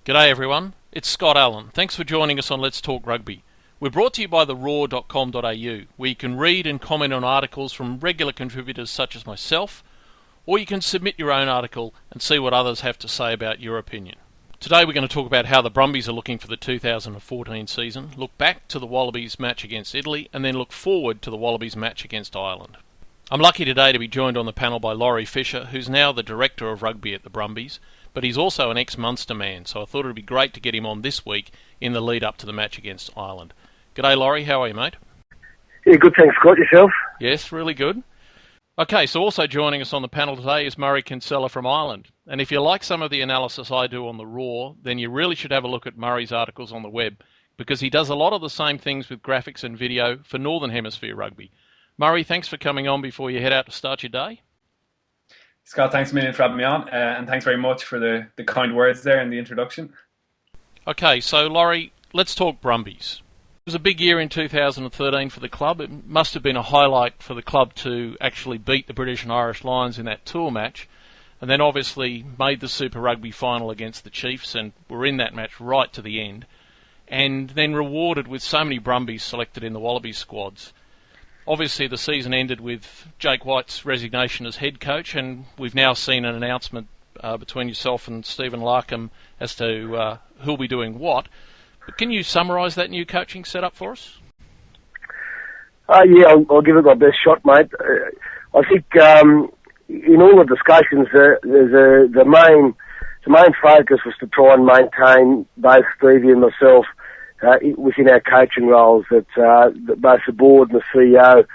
G'day everyone, it's Scott Allen. Thanks for joining us on Let's Talk Rugby. We're brought to you by theraw.com.au, where you can read and comment on articles from regular contributors such as myself, or you can submit your own article and see what others have to say about your opinion. Today we're going to talk about how the Brumbies are looking for the 2014 season, look back to the Wallabies match against Italy, and then look forward to the Wallabies match against Ireland. I'm lucky today to be joined on the panel by Laurie Fisher, who's now the Director of Rugby at the Brumbies, but he's also an ex-Munster man, so I thought it would be great to get him on this week in the lead up to the match against Ireland. G'day Laurie, how are you mate? Yeah, good, thanks Scott. Yourself? Yes, really good. Okay, so also joining us on the panel today is Murray KInsella from Ireland. And if you like some of the analysis I do on the Raw, then you really should have a look at Murray's articles on the web, because he does a lot of the same things with graphics and video for Northern Hemisphere rugby. Murray, thanks for coming on before you head out to start your day. Scott, thanks a million for having me on, and thanks very much for the kind words there in the introduction. Okay, so Laurie, let's talk Brumbies. It was a big year in 2013 for the club. It must have been a highlight for the club to actually beat the British and Irish Lions in that tour match, and then obviously made the Super Rugby final against the Chiefs and were in that match right to the end, and then rewarded with so many Brumbies selected in the Wallabies squads. Obviously, the season ended with Jake White's resignation as head coach, and we've now seen an announcement between yourself and Stephen Larkham as to who'll be doing what. But can you summarise that new coaching setup for us? Yeah, I'll give it my best shot, mate. I think in all the discussions, the main focus was to try and maintain both Stevie and myself within our coaching roles, that both the board and the CEO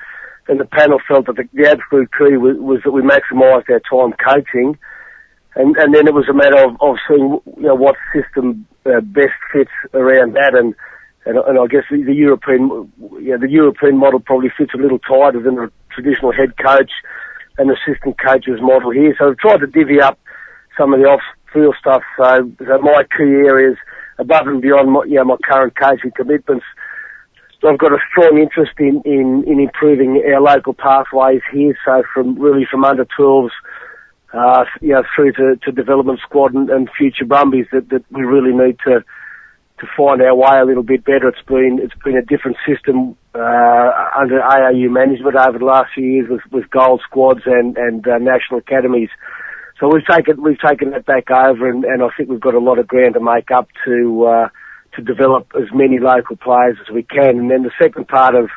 and the panel felt that the absolute key was that we maximised our time coaching, and then it was a matter of seeing what system best fits around that, and I guess the European model probably fits a little tighter than the traditional head coach and assistant coaches model here. So I've tried to divvy up some of the off-field stuff, so my key areas above and beyond my current coaching commitments. So I've got a strong interest in improving our local pathways here. So from under 12s, through to development squad and future Brumbies, that we really need to find our way a little bit better. It's been a different system under AAU management over the last few years with gold squads and national academies. So we've taken that back over, and I think we've got a lot of ground to make up to develop as many local players as we can. And then the second part of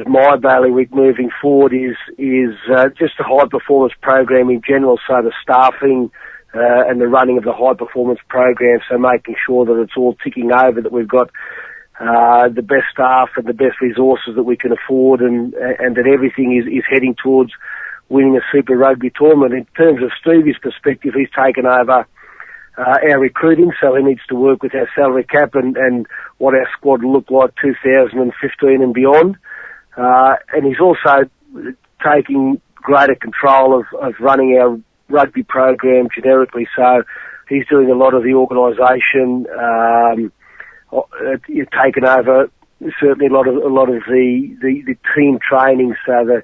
my bailiwick moving forward is just the high performance program in general. So the staffing and the running of the high performance program. So making sure that it's all ticking over, that we've got the best staff and the best resources that we can afford, and that everything is heading towards winning a Super Rugby tournament. In terms of Stevie's perspective, he's taken over our recruiting, so he needs to work with our salary cap and what our squad will look like 2015 and beyond. And he's also taking greater control of running our rugby program generically, so he's doing a lot of the organisation, taken over certainly a lot of the team training, so the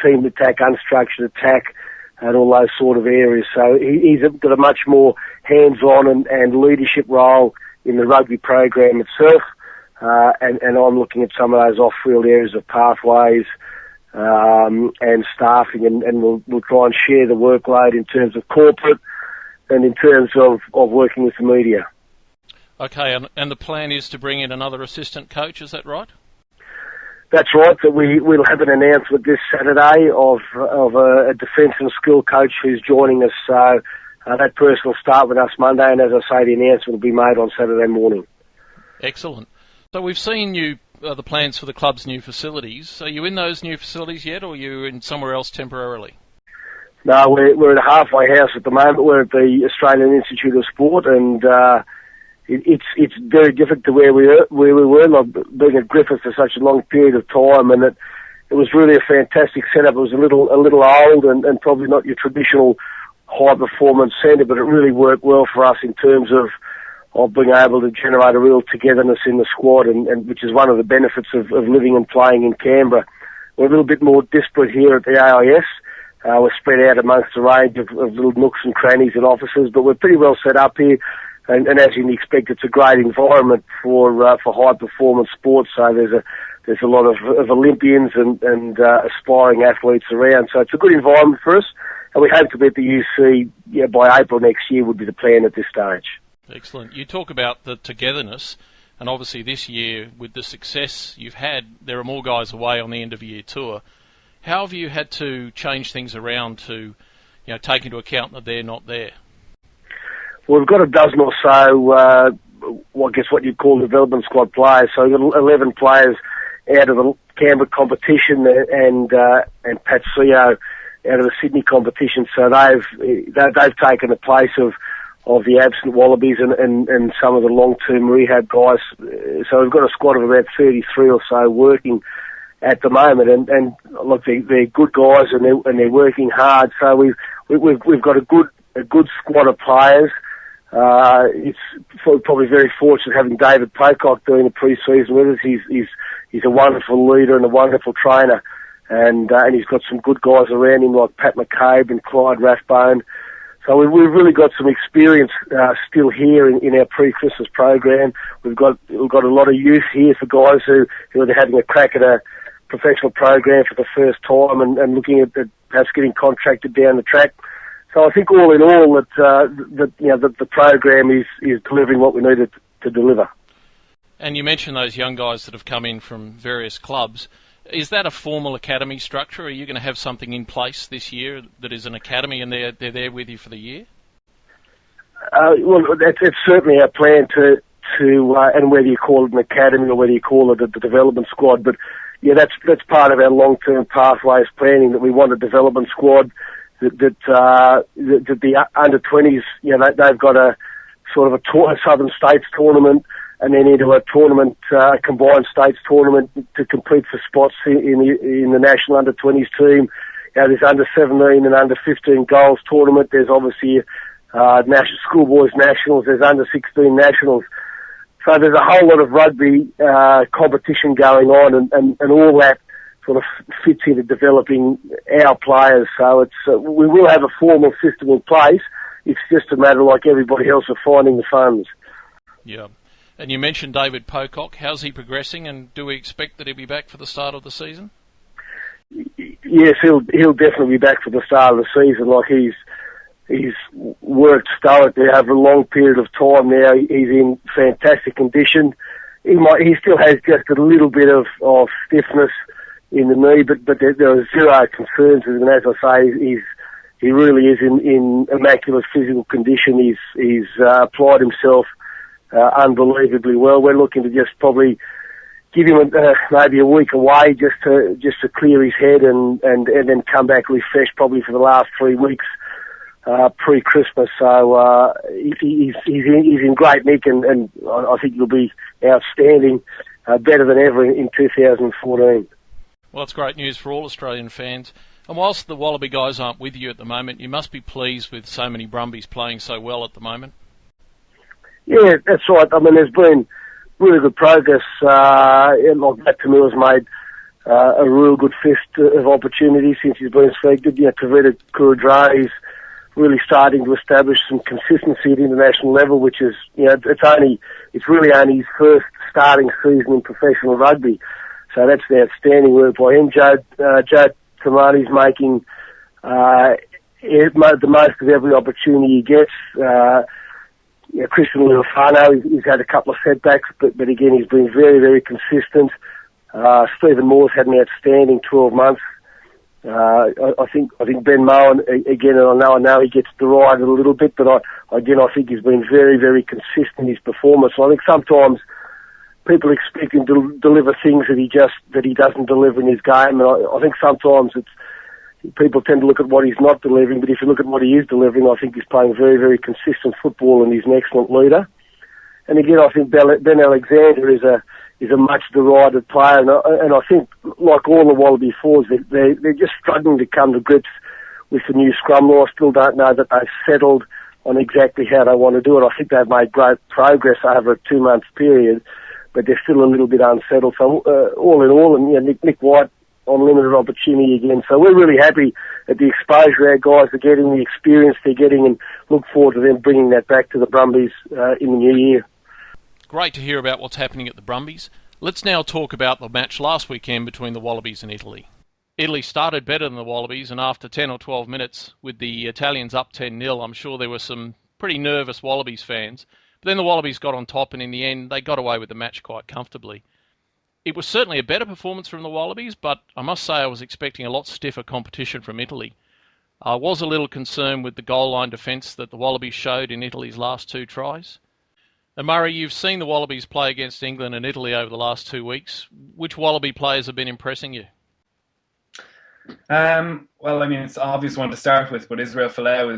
team attack, unstructured attack, and all those sort of areas. So he's got a much more hands-on and leadership role in the rugby program itself, and I'm looking at some of those off-field areas of pathways and staffing, and we'll try and share the workload in terms of corporate and in terms of working with the media. Okay, and the plan is to bring in another assistant coach, is that right? That's right. That we'll have an announcement this Saturday of a defence and skill coach who's joining us. So that person will start with us Monday, and as I say, the announcement will be made on Saturday morning. Excellent. So we've seen the plans for the club's new facilities. Are you in those new facilities yet, or are you in somewhere else temporarily? No, we're at a halfway house at the moment. We're at the Australian Institute of Sport, and it's very different to where we were. Like being at Griffith for such a long period of time, and it was really a fantastic setup. It was a little old and probably not your traditional high performance centre, but it really worked well for us in terms of being able to generate a real togetherness in the squad, and which is one of the benefits of living and playing in Canberra. We're a little bit more disparate here at the AIS. We're spread out amongst a range of little nooks and crannies and offices, but we're pretty well set up here. And as you'd expect, it's a great environment for high performance sports. So there's a lot of Olympians and aspiring athletes around. So it's a good environment for us, and we hope to be at the UC by April next year would be the plan at this stage. Excellent. You talk about the togetherness, and obviously this year with the success you've had, there are more guys away on the end of year tour. How have you had to change things around to, take into account that they're not there? Well, we've got a dozen or so, I guess what you'd call development squad players. So we've got 11 players out of the Canberra competition and Pat Seo out of the Sydney competition. So they've taken the place of the absent Wallabies and some of the long-term rehab guys. So we've got a squad of about 33 or so working at the moment, and look, they're good guys and they're working hard. So we've got a good squad of players. It's probably very fortunate having David Pocock doing the pre-season with us. He's a wonderful leader and a wonderful trainer, and he's got some good guys around him like Pat McCabe and Clyde Rathbone. So we've really got some experience still here in our pre-Christmas program. We've got a lot of youth here for guys who are having a crack at a professional program for the first time and looking at perhaps getting contracted down the track. So I think all in all that the program is delivering what we needed to deliver. And you mentioned those young guys that have come in from various clubs. Is that a formal academy structure? Are you going to have something in place this year that is an academy and they're there with you for the year? Well, it's certainly our plan to and whether you call it an academy or whether you call it the development squad, but yeah, that's part of our long-term pathways planning, that we want a development squad that the under-20s, they've got a sort of a Southern States tournament and then into a tournament, combined states tournament to compete for spots in the national under-20s team. There's under-17 and under-15 goals tournament. There's obviously national schoolboys nationals. There's under-16 nationals. So there's a whole lot of rugby competition going on, and all that sort of fits into developing our players. So we will have a formal system in place. It's just a matter, like everybody else, of finding the funds. Yeah. And you mentioned David Pocock. How's he progressing, and do we expect that he'll be back for the start of the season? Yes, he'll definitely be back for the start of the season. Like he's worked stoically over a long period of time now. He's in fantastic condition. He still has just a little bit of stiffness in the knee, but there are zero concerns with him. As I say, he really is in immaculate physical condition. He's applied himself unbelievably well. We're looking to just probably give him maybe a week away just to clear his head and then come back refreshed probably for the last 3 weeks pre-Christmas. So he's in great nick, and I think he'll be outstanding, better than ever in 2014. Well, it's great news for all Australian fans. And whilst the Wallaby guys aren't with you at the moment, you must be pleased with so many Brumbies playing so well at the moment. Yeah, that's right. I mean, there's been really good progress. Like Matt Tamila's made a real good fist of opportunities since he's been selected. Tavita Kuradra is really starting to establish some consistency at international level, which is, it's really only his first starting season in professional rugby. So that's the outstanding work by him. Joe Tamani's making the most of every opportunity he gets. Christian Leofano, he's had a couple of setbacks, but again, he's been very, very consistent. Stephen Moore's had an outstanding 12 months. I think Ben Mowen, again, and I know he gets derided a little bit, but I think he's been very, very consistent in his performance. So I think sometimes people expect him to deliver things that he doesn't deliver in his game, and I think sometimes people tend to look at what he's not delivering, but if you look at what he is delivering, I think he's playing very, very consistent football, and he's an excellent leader. And again, I think Ben Alexander is a much derided player, and I think, like all the Wallaby forwards, they're just struggling to come to grips with the new scrum law. I still don't know that they've settled on exactly how they want to do it. I think they've made great progress over a 2-month period, but they're still a little bit unsettled. So all in all, and Nick White, on limited opportunity again. So we're really happy at the exposure our guys are getting, the experience they're getting, and look forward to them bringing that back to the Brumbies in the new year. Great to hear about what's happening at the Brumbies. Let's now talk about the match last weekend between the Wallabies and Italy. Italy started better than the Wallabies, and after 10 or 12 minutes, with the Italians up 10-0, I'm sure there were some pretty nervous Wallabies fans. But then the Wallabies got on top, and in the end, they got away with the match quite comfortably. It was certainly a better performance from the Wallabies, but I must say I was expecting a lot stiffer competition from Italy. I was a little concerned with the goal line defence that the Wallabies showed in Italy's last 2 tries. And Murray, you've seen the Wallabies play against England and Italy over the last 2 weeks. Which Wallaby players have been impressing you? Well, I mean, it's an obvious one to start with, but Israel Folau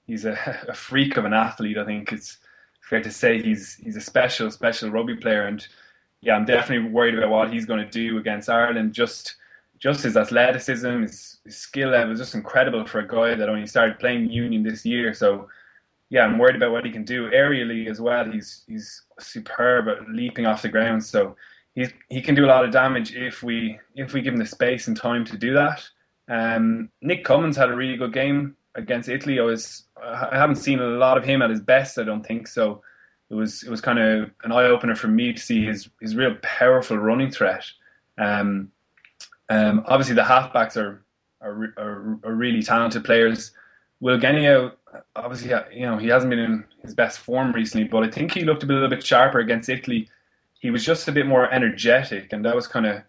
he's a freak of an athlete. I think it's fair to say he's a special rugby player, and yeah, I'm definitely worried about what he's going to do against Ireland. Just his athleticism, his skill level is just incredible for a guy that only started playing union this year. So yeah, I'm worried about what he can do aerially as well. He's superb at leaping off the ground. So he can do a lot of damage if we give him the space and time to do that. Nick Cummins had a really good game against Italy. I haven't seen a lot of him at his best, I don't think. So it was kind of an eye opener for me to see his real powerful running threat. Obviously the halfbacks are really talented players. Will Genia, obviously, he hasn't been in his best form recently, but I think he looked a little bit sharper against Italy. He was just a bit more energetic, and that was kind of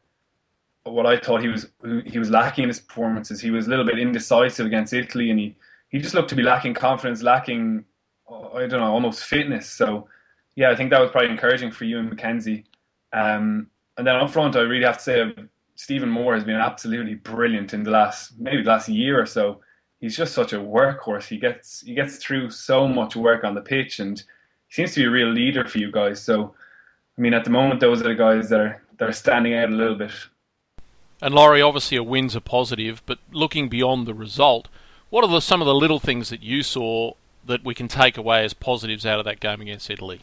what I thought he was lacking in his performances. He was a little bit indecisive against Italy, and he just looked to be lacking confidence, lacking, I don't know, almost fitness. So yeah, I think that was probably encouraging for Ewan McKenzie. And then up front, I really have to say Stephen Moore has been absolutely brilliant in the last year or so. He's just such a workhorse. He gets through so much work on the pitch, and he seems to be a real leader for you guys. So, I mean, at the moment, those are the guys that are standing out a little bit. And Laurie, obviously a win's a positive, but looking beyond the result, what are some of the little things that you saw that we can take away as positives out of that game against Italy?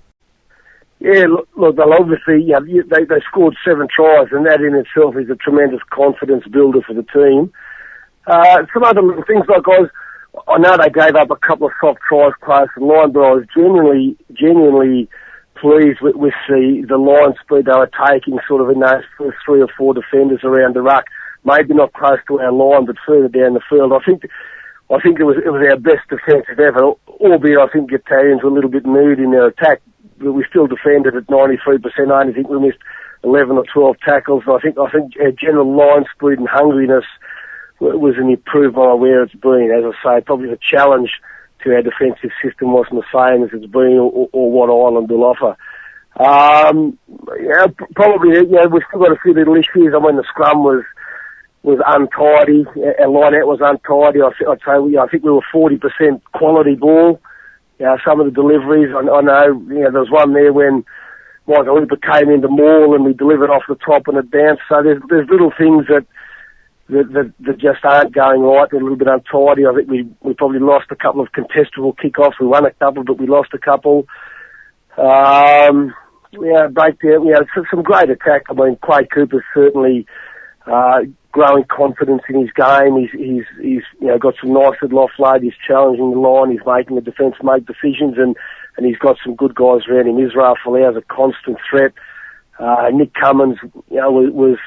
Yeah, look, they'll obviously, they scored 7 tries, and that in itself is a tremendous confidence builder for the team. Some other little things, like I know they gave up a couple of soft tries close to the line, but I was genuinely pleased with the line speed they were taking sort of in those first 3 or 4 defenders around the ruck. Maybe not close to our line, but further down the field. I think it was our best defensive ever, albeit I think the Italians were a little bit moody in their attack, but we still defended at 93%. I only think we missed 11 or 12 tackles. I think our general line speed and hungriness was an improvement on where it's been. As I say, probably the challenge to our defensive system wasn't the same as it's been or what Ireland will offer. Probably, we've still got a few little issues. I mean, the scrum was untidy. Our line-out was untidy. I'd say I think we were 40% quality ball. Some of the deliveries, I know, there was one there when Michael Hooper came into maul and we delivered off the top and it bounced. So there's little things that just aren't going right. They're a little bit untidy. I think we probably lost a couple of contestable kickoffs. We won a couple, but we lost a couple. Breakdown. Some great attack. I mean, Quade Cooper's certainly growing confidence in his game. He's got some nice little offload. He's challenging the line. He's making the defence make decisions, and he's got some good guys around him. Israel Folau's a constant threat. Nick Cummins, was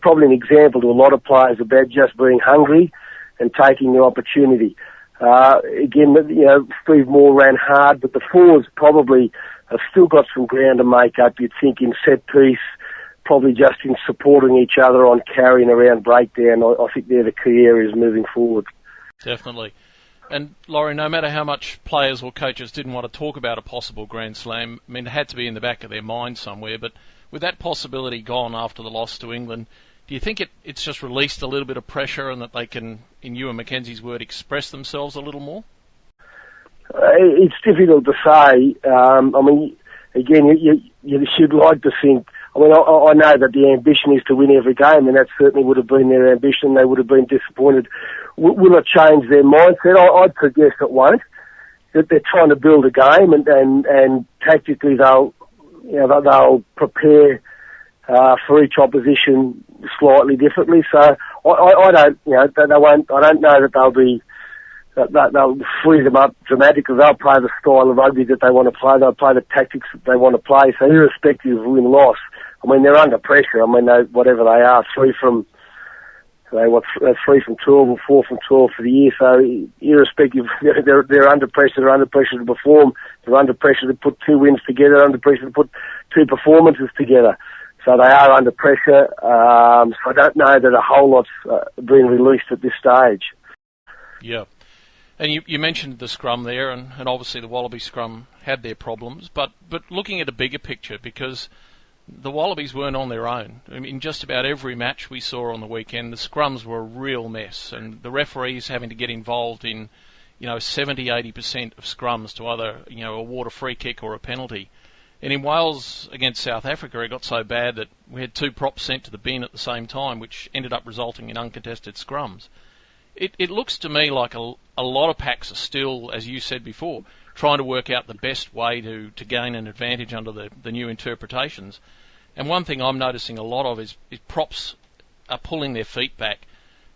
probably an example to a lot of players about just being hungry and taking the opportunity. Again, Steve Moore ran hard, but the forwards probably have still got some ground to make up, you'd think, in set piece, probably just in supporting each other on carrying around breakdown. I think they're the key areas moving forward. Definitely. And Laurie, no matter how much players or coaches didn't want to talk about a possible Grand Slam, I mean, it had to be in the back of their mind somewhere, but with that possibility gone after the loss to England, do you think it's just released a little bit of pressure and that they can, in Ewan McKenzie's word, express themselves a little more? It's difficult to say. I mean, again, you should like to think. I mean, I know that the ambition is to win every game, and that certainly would have been their ambition. They would have been disappointed. Will it change their mindset? I'd suggest it won't. That they're trying to build a game, and tactically they'll prepare for each opposition slightly differently. So I don't, they won't. I don't know that they'll free them up dramatically. They'll play the style of rugby that they want to play. They'll play the tactics that they want to play. So irrespective of win-loss, I mean, they're under pressure. I mean, whatever they are, 3 from 12 or 4 from 12 for the year. So irrespective, they're under pressure. They're under pressure to perform. They're under pressure to put 2 wins together. They're under pressure to put 2 performances together. So they are under pressure. So I don't know that a whole lot's being released at this stage. Yeah. And you mentioned the scrum there, and obviously the Wallabies scrum had their problems, but looking at a bigger picture, because the Wallabies weren't on their own. I mean, just about every match we saw on the weekend, the scrums were a real mess, and the referees having to get involved in, 70-80% of scrums to either, award a free kick or a penalty. And in Wales against South Africa, it got so bad that we had 2 props sent to the bin at the same time, which ended up resulting in uncontested scrums. It looks to me like a lot of packs are still, as you said before, trying to work out the best way to gain an advantage under the new interpretations. And one thing I'm noticing a lot of is props are pulling their feet back,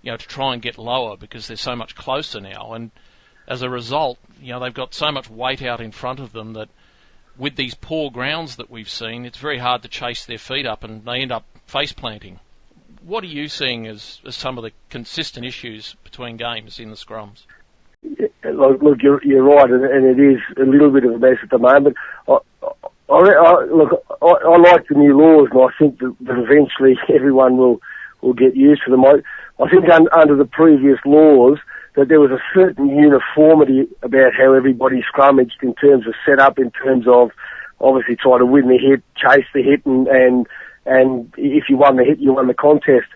to try and get lower because they're so much closer now. And as a result, they've got so much weight out in front of them that with these poor grounds that we've seen, it's very hard to chase their feet up and they end up face planting. What are you seeing as some of the consistent issues between games in the scrums? Look, you're right, and it is a little bit of a mess at the moment. I like the new laws, and I think that eventually everyone will get used to them. I think under the previous laws that there was a certain uniformity about how everybody scrummaged in terms of setup, in terms of obviously trying to win the hit, chase the hit, and if you won the hit, you won the contest.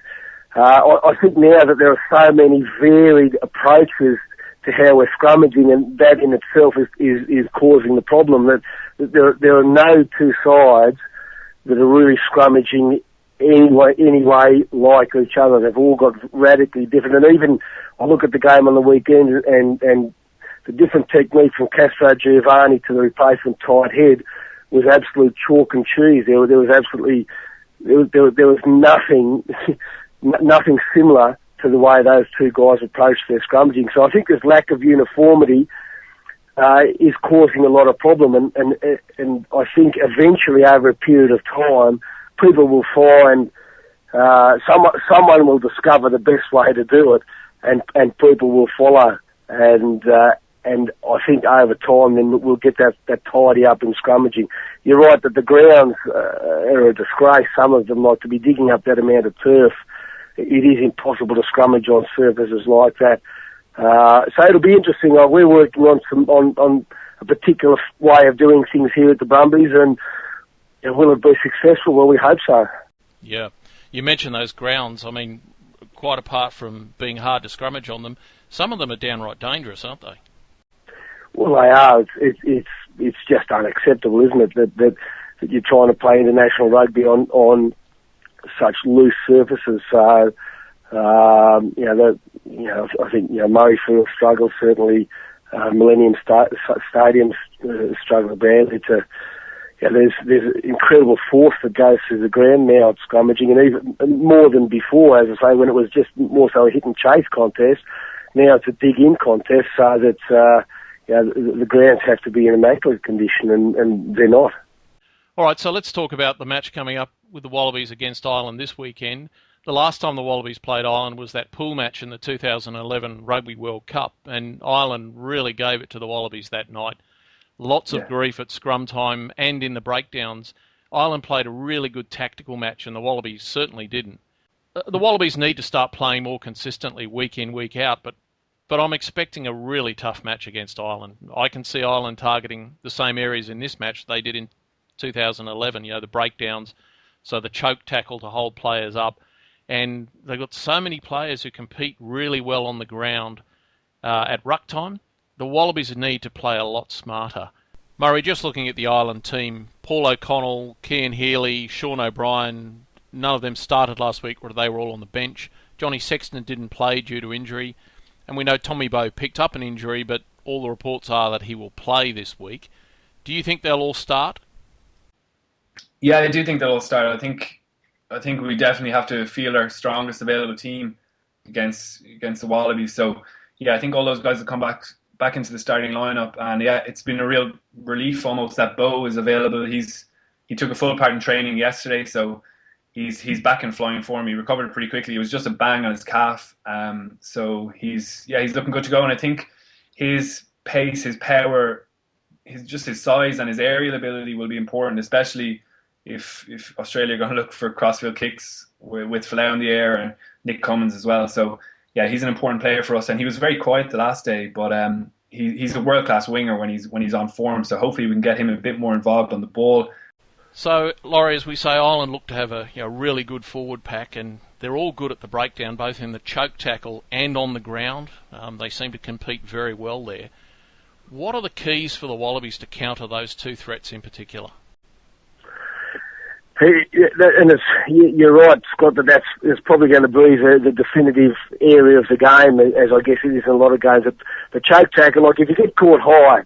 I think now that there are so many varied approaches to how we're scrummaging, and that in itself is causing the problem, that there are no 2 sides that are really scrummaging any way like each other. They've all got radically different. And even I look at the game on the weekend, and the different technique from Castro Giovanni to the replacement tight head was absolute chalk and cheese. There was absolutely there was nothing similar to the way those 2 guys approached their scrummaging. So I think this lack of uniformity is causing a lot of problem, and I think eventually over a period of time, people will find someone will discover the best way to do it, and people will follow, and I think over time then we'll get that tidy up in scrummaging. You're right that the grounds are a disgrace. Some of them, like to be digging up that amount of turf, it is impossible to scrummage on surfaces like that. So it'll be interesting. We're working on a particular way of doing things here at the Brumbies, and will it be successful? Well, we hope so. Yeah. You mentioned those grounds. I mean, quite apart from being hard to scrummage on them, some of them are downright dangerous, aren't they? Well, they are. It's just unacceptable, isn't it, that you're trying to play international rugby on such loose surfaces. So, I think Murrayfield struggles, certainly Millennium Stadium struggle badly to. There's incredible force that goes through the ground now at scrummaging, and even more than before, as I say, when it was just more so a hit and chase contest. Now it's a dig in contest, so that the grounds have to be in immaculate condition, and they're not. All right, so let's talk about the match coming up with the Wallabies against Ireland this weekend. The last time the Wallabies played Ireland was that pool match in the 2011 Rugby World Cup, and Ireland really gave it to the Wallabies that night. Lots of grief at scrum time and in the breakdowns. Ireland played a really good tactical match, and the Wallabies certainly didn't. The Wallabies need to start playing more consistently week in, week out, but I'm expecting a really tough match against Ireland. I can see Ireland targeting the same areas in this match they did in 2011, the breakdowns, so the choke tackle to hold players up. And they've got so many players who compete really well on the ground at ruck time. The Wallabies need to play a lot smarter. Murray, just looking at the Ireland team, Paul O'Connell, Cian Healy, Sean O'Brien, none of them started last week where they were all on the bench. Johnny Sexton didn't play due to injury. And we know Tommy Bowe picked up an injury, but all the reports are that he will play this week. Do you think they'll all start? Yeah, I do think they'll all start. I think I think we definitely have to field our strongest available team against the Wallabies. So yeah, I think all those guys will come back into the starting lineup, and yeah, it's been a real relief almost that Bo is available. He took a full part in training yesterday, so he's back in flying form. He recovered pretty quickly. It was just a bang on his calf, so he's looking good to go. And I think his pace, his power, his size and his aerial ability will be important, especially if Australia are going to look for crossfield kicks with Folau in the air and Nick Cummins as well. So yeah, he's an important player for us, and he was very quiet the last day, but he's a world-class winger when he's on form. So hopefully we can get him a bit more involved on the ball. So, Laurie, as we say, Ireland look to have a really good forward pack, and they're all good at the breakdown, both in the choke tackle and on the ground. They seem to compete very well there. What are the keys for the Wallabies to counter those two threats in particular? And you're right, Scott, that's probably going to be the definitive area of the game, as I guess it is in a lot of games. The choke tackle, like if you get caught high,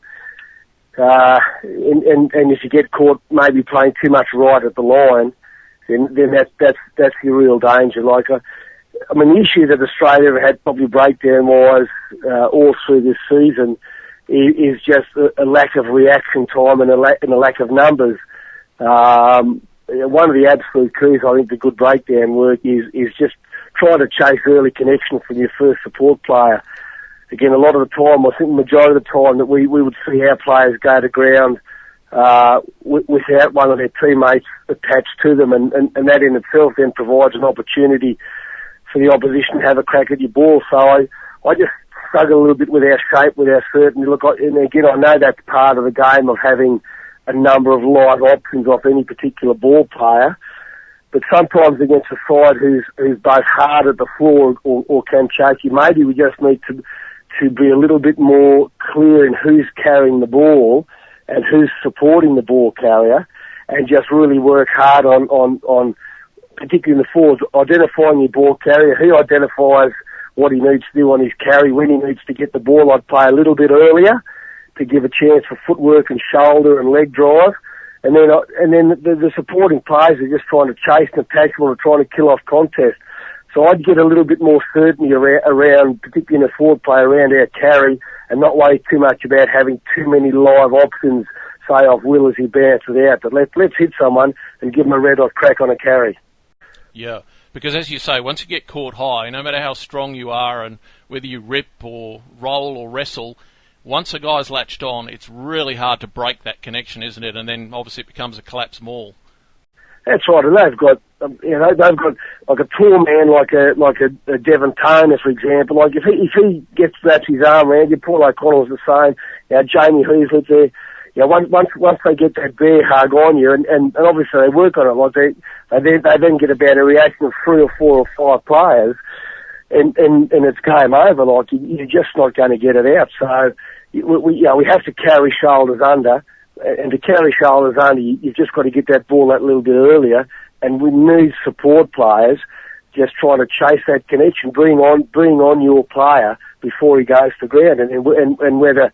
and if you get caught maybe playing too much right at the line, then that's your real danger. Like, I mean, the issue that Australia have had probably breakdown-wise all through this season is just a lack of reaction time and a lack of numbers. One of the absolute keys, I think, to good breakdown work is just trying to chase early connection from your first support player. Again, a lot of the time, I think the majority of the time that we would see our players go to ground without one of their teammates attached to them, and that in itself then provides an opportunity for the opposition to have a crack at your ball. So I just struggle a little bit with our shape, with our certainty. Look, and again, I know that's part of the game of having a number of live options off any particular ball player, but sometimes against a side who's both hard at the floor or can chase you, maybe we just need to be a little bit more clear in who's carrying the ball and who's supporting the ball carrier, and just really work hard on particularly in the forwards, identifying your ball carrier. He identifies what he needs to do on his carry, when he needs to get the ball. I'd play a little bit earlier to give a chance for footwork and shoulder and leg drive, and then the supporting players are just trying to chase and attack or trying to kill off contest. So I'd get a little bit more certainty around, particularly in a forward play, around our carry, and not worry too much about having too many live options, say off Will as he bounces it out. But let's hit someone and give them a red hot crack on a carry. Yeah, because as you say, once you get caught high, no matter how strong you are and whether you rip or roll or wrestle, once a guy's latched on, it's really hard to break that connection, isn't it? And then obviously it becomes a collapse maul. That's right, and they've got like a tall man like a Devon Toner, for example. Like if he gets wraps his arm around you, Paul O'Connell's the same. Jamie Heaslett there. Once they get that bear hug on you, and obviously they work on it, like they then get about a reaction of 3 or 4 or 5 players, and it's game over. Like you're just not going to get it out. So we have to carry shoulders under. And to carry shoulders under, you've just got to get that ball that little bit earlier. And we need support players just trying to chase that connection, bring on your player before he goes to ground. And whether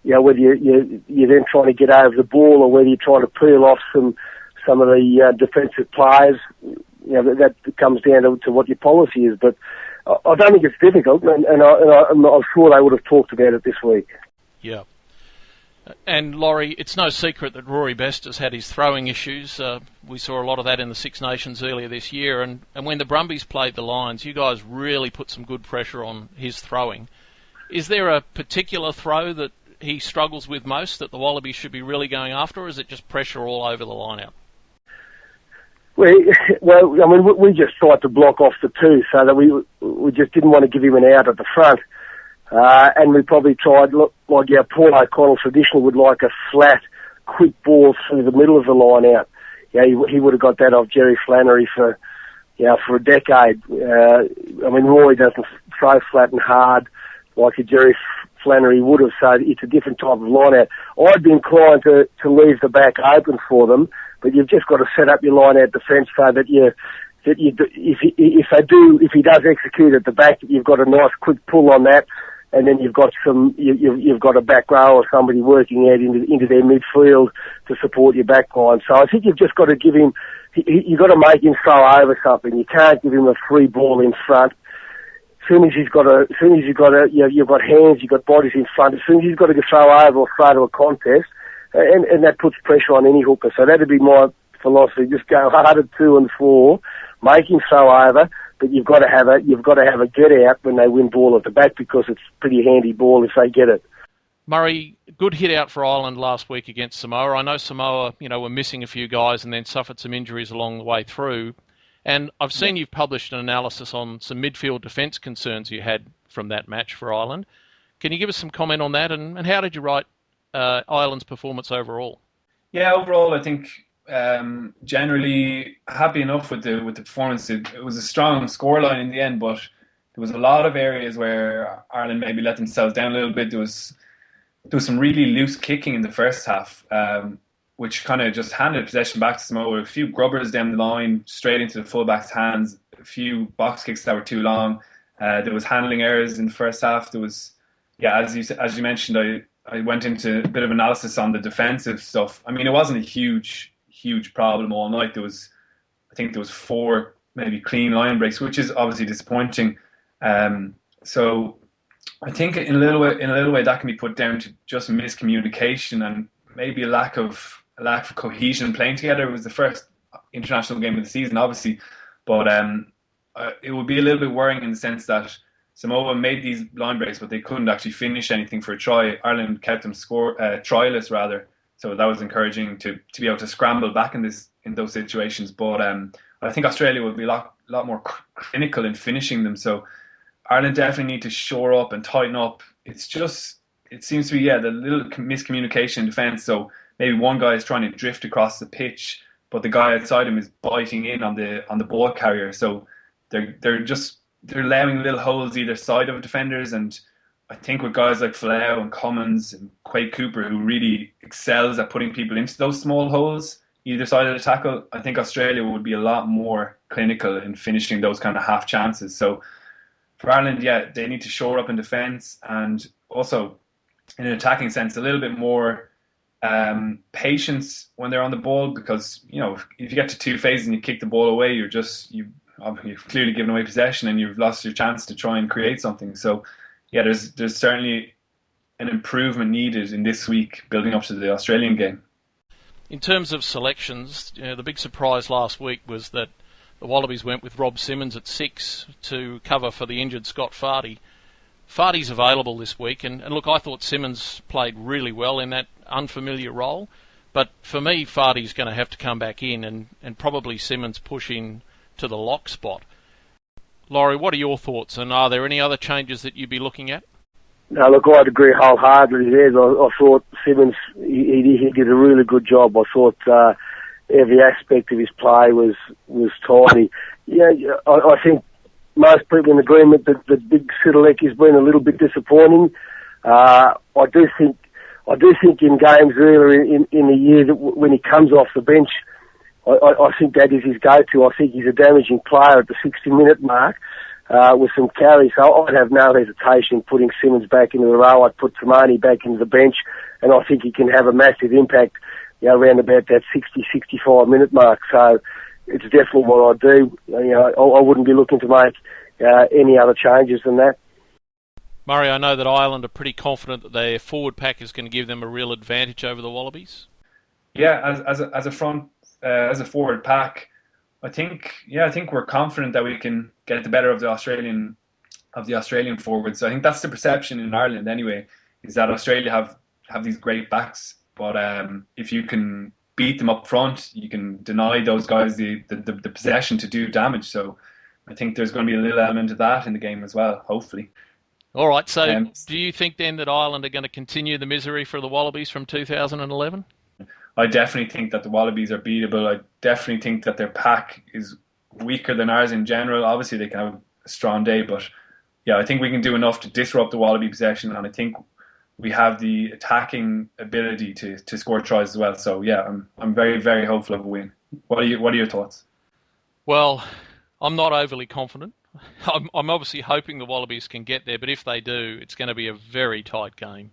you're then trying to get over the ball or whether you're trying to peel off some of the defensive players, that comes down to what your policy is. But I don't think it's difficult, and I'm sure they would have talked about it this week. Yeah. And Laurie, it's no secret that Rory Best has had his throwing issues. We saw a lot of that in the Six Nations earlier this year, and when the Brumbies played the Lions, you guys really put some good pressure on his throwing. Is there a particular throw that he struggles with most that the Wallabies should be really going after, or is it just pressure all over the line-out? Well, I mean, we just tried to block off the two so that we just didn't want to give him an out at the front. And we probably tried, like our Paul O'Connell traditionally would like a flat, quick ball through the middle of the line out. He would have got that off Jerry Flannery for a decade. I mean, Rory doesn't throw flat and hard like a Jerry Flannery would have, so it's a different type of line out. I'd be inclined to leave the back open for them, but you've just got to set up your line out defence so that if he does execute at the back, you've got a nice quick pull on that. and then you've got you've got a back row or somebody working out into their midfield to support your back line. So I think you've just got to give him, you've got to make him throw over something. You can't give him a free ball in front. You've got hands, you've got bodies in front. As soon as he's got to throw over or throw to a contest, and that puts pressure on any hooker. So that'd be my philosophy. Just go hard at 2 and 4, make him throw over, but you've got to have a get out when they win ball at the back, because it's pretty handy ball if they get it. Murray, good hit out for Ireland last week against Samoa. I know Samoa, were missing a few guys and then suffered some injuries along the way through. And I've seen you've published an analysis on some midfield defence concerns you had from that match for Ireland. Can you give us some comment on that, and how did you rate Ireland's performance overall? Yeah, overall I think generally happy enough with the performance. It was a strong scoreline in the end, but there was a lot of areas where Ireland maybe let themselves down a little bit. There was some really loose kicking in the first half, which kind of just handed possession back to Samoa. A few grubbers down the line, straight into the fullback's hands. A few box kicks that were too long. There was handling errors in the first half. There was, as you mentioned, I went into a bit of analysis on the defensive stuff. I mean, it wasn't a huge problem all night. I think there was 4 maybe clean line breaks, which is obviously disappointing. So I think in a little way that can be put down to just miscommunication and maybe a lack of cohesion playing together. It was the first international game of the season, obviously, but it would be a little bit worrying in the sense that Samoa made these line breaks, but they couldn't actually finish anything for a try. Ireland kept them tryless rather, so that was encouraging to be able to scramble back in those situations. But I think Australia would be a lot more clinical in finishing them. So Ireland definitely need to shore up and tighten up. It seems to be the little miscommunication in defence. So maybe one guy is trying to drift across the pitch, but the guy outside him is biting in on the ball carrier. So they're allowing little holes either side of defenders. And I think with guys like Folau and Cummins and Quade Cooper, who really excels at putting people into those small holes either side of the tackle, I think Australia would be a lot more clinical in finishing those kind of half chances. So for Ireland, they need to shore up in defence, and also in an attacking sense, a little bit more patience when they're on the ball, because if you get to 2 phases and you kick the ball away, you've clearly given away possession and you've lost your chance to try and create something. So there's certainly an improvement needed in this week building up to the Australian game. In terms of selections, the big surprise last week was that the Wallabies went with Rob Simmons at 6 to cover for the injured Scott Fardy. Fardy's available this week, and look, I thought Simmons played really well in that unfamiliar role, but for me, Fardy's going to have to come back in, and probably Simmons push in to the lock spot. Laurie, what are your thoughts, and are there any other changes that you'd be looking at? No, look, I'd agree wholeheartedly there. I thought Simmons, he did a really good job. I thought every aspect of his play was tidy. I think most people in agreement that the big Sidalek has been a little bit disappointing. I do think in games earlier in the year that when he comes off the bench, I think that is his go-to. I think he's a damaging player at the 60-minute mark with some carries. So I'd have no hesitation putting Simmons back into the row. I'd put Tamani back into the bench, and I think he can have a massive impact around about that 60, 65-minute mark. So it's definitely what I'd do. I wouldn't be looking to make any other changes than that. Murray, I know that Ireland are pretty confident that their forward pack is going to give them a real advantage over the Wallabies. Yeah, as a forward pack, I think we're confident that we can get the better of the Australian forwards. So I think that's the perception in Ireland anyway, is that Australia have these great backs, but if you can beat them up front, you can deny those guys the possession to do damage. So I think there's going to be a little element of that in the game as well, hopefully. All right, so do you think then that Ireland are going to continue the misery for the Wallabies from 2011? I definitely think that the Wallabies are beatable. I definitely think that their pack is weaker than ours in general. Obviously, they can have a strong day, but I think we can do enough to disrupt the Wallaby possession, and I think we have the attacking ability to score tries as well. So I'm very, very hopeful of a win. What are your thoughts? Well, I'm not overly confident. I'm obviously hoping the Wallabies can get there, but if they do, it's going to be a very tight game.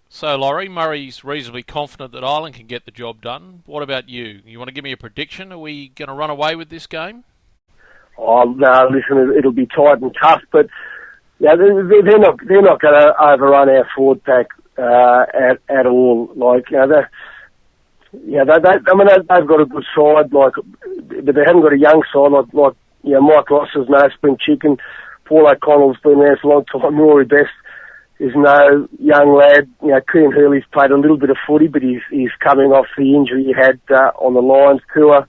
So, Laurie, Murray's reasonably confident that Ireland can get the job done. What about you? You want to give me a prediction? Are we going to run away with this game? Oh no, listen, it'll be tight and tough, but yeah, they're not going to overrun our forward pack at all. Like, you know, they've got a good side, like, but they haven't got a young side like you know, Mike Ross is no spring chicken. Paul O'Connell's been there for a long time. Rory Best is no young lad. You know, Cian Hurley's played a little bit of footy, but he's coming off the injury he had on the Lions tour.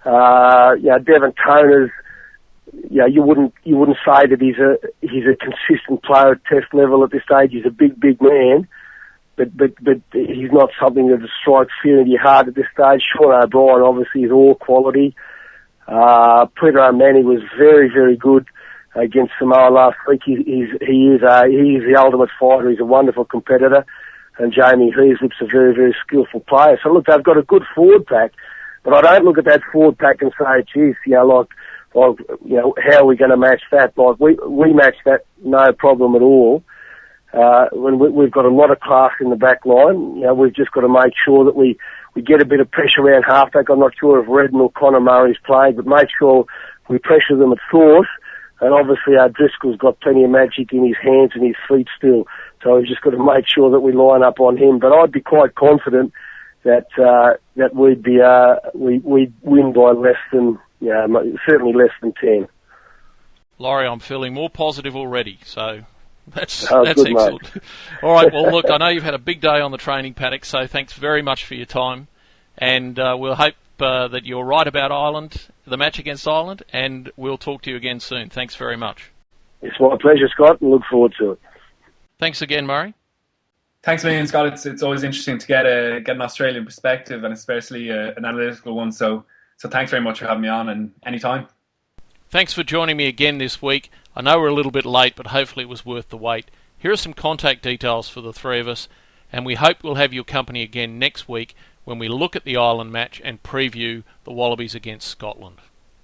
You know, Devon Toner's, you know, you wouldn't say that he's a consistent player at Test level at this stage. He's a big man, but he's not something that strikes fear into your heart at this stage. Sean O'Brien obviously is all quality. Peter O'Mahony was very good against Samoa last week. He is the ultimate fighter. He's a wonderful competitor, and Jamie Heaslip's a very skillful player. So look, they've got a good forward pack, but I don't look at that forward pack and say, geez, you know, like you know, how are we going to match that? Like we match that no problem at all. When we've got a lot of class in the back line, you know, we've just got to make sure that we get a bit of pressure around halfback. I'm not sure if Redden or Connor Murray's played, but make sure we pressure them at source. And obviously our Driscoll's got plenty of magic in his hands and his feet still, so we've just got to make sure that we line up on him. But I'd be quite confident that we'd win by less than, you know, certainly less than 10. Laurie, I'm feeling more positive already, so that's good, excellent. All right, well, look, I know you've had a big day on the training paddock, so thanks very much for your time, and we'll hope that you're right about Ireland, the match against Ireland, and we'll talk to you again soon. Thanks very much. It's my pleasure, Scott, and look forward to it. Thanks again, Murray. Thanks, million, Scott. It's always interesting to get an Australian perspective, and especially an analytical one. So thanks very much for having me on, and anytime. Thanks for joining me again this week. I know we're a little bit late, but hopefully it was worth the wait. Here are some contact details for the three of us, and we hope we'll have your company again next week when we look at the Ireland match and preview the Wallabies against Scotland.